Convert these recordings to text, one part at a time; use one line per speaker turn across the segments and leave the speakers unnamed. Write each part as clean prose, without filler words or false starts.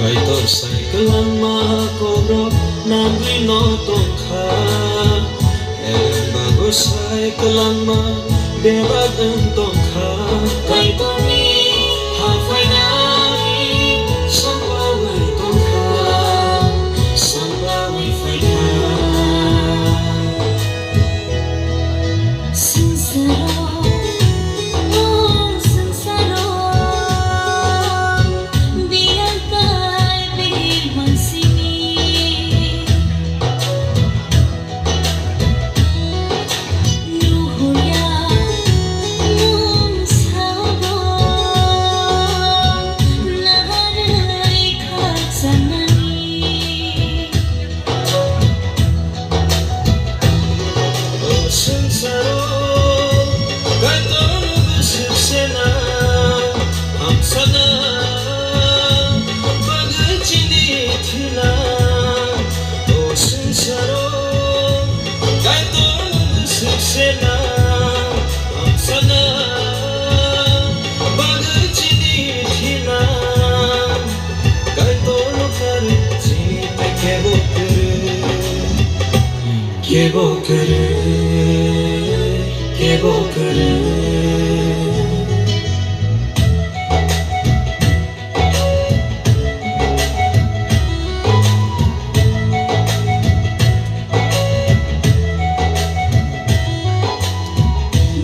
Kaitor cyclean makobrok nangri notong kha bago cyclean ma bebag entong kha Kaitor ni hafai nami sambawi tong kha sambawi fai kha Kebo kere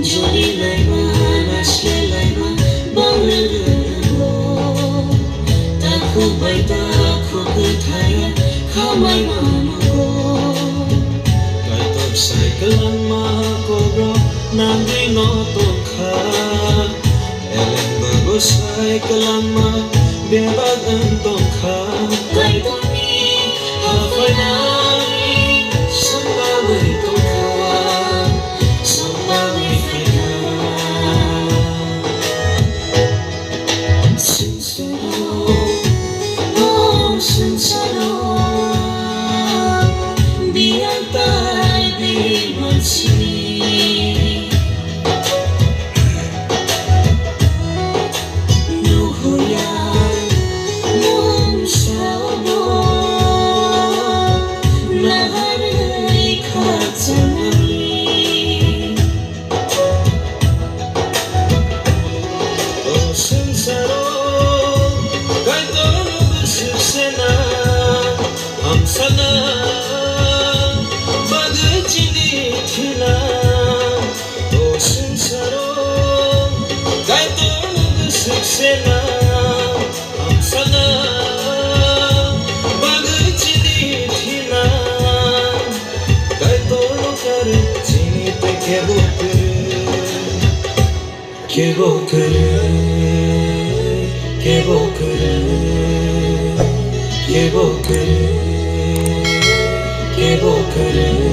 Jodi laiman asle laiman banglero Takhu baita khuk thaya khamai manugo Cyclean makobrok nangri notong kha bago cyclean ma bebag entong kha Kaitor ni hafai nami sambawi tong kha sambawi fai kha Sincero, oh sincero Sana bagachini thila to sincero Kaitor suksena sana bagachini thila Kaitor kar chini te kebo kere Kebo kere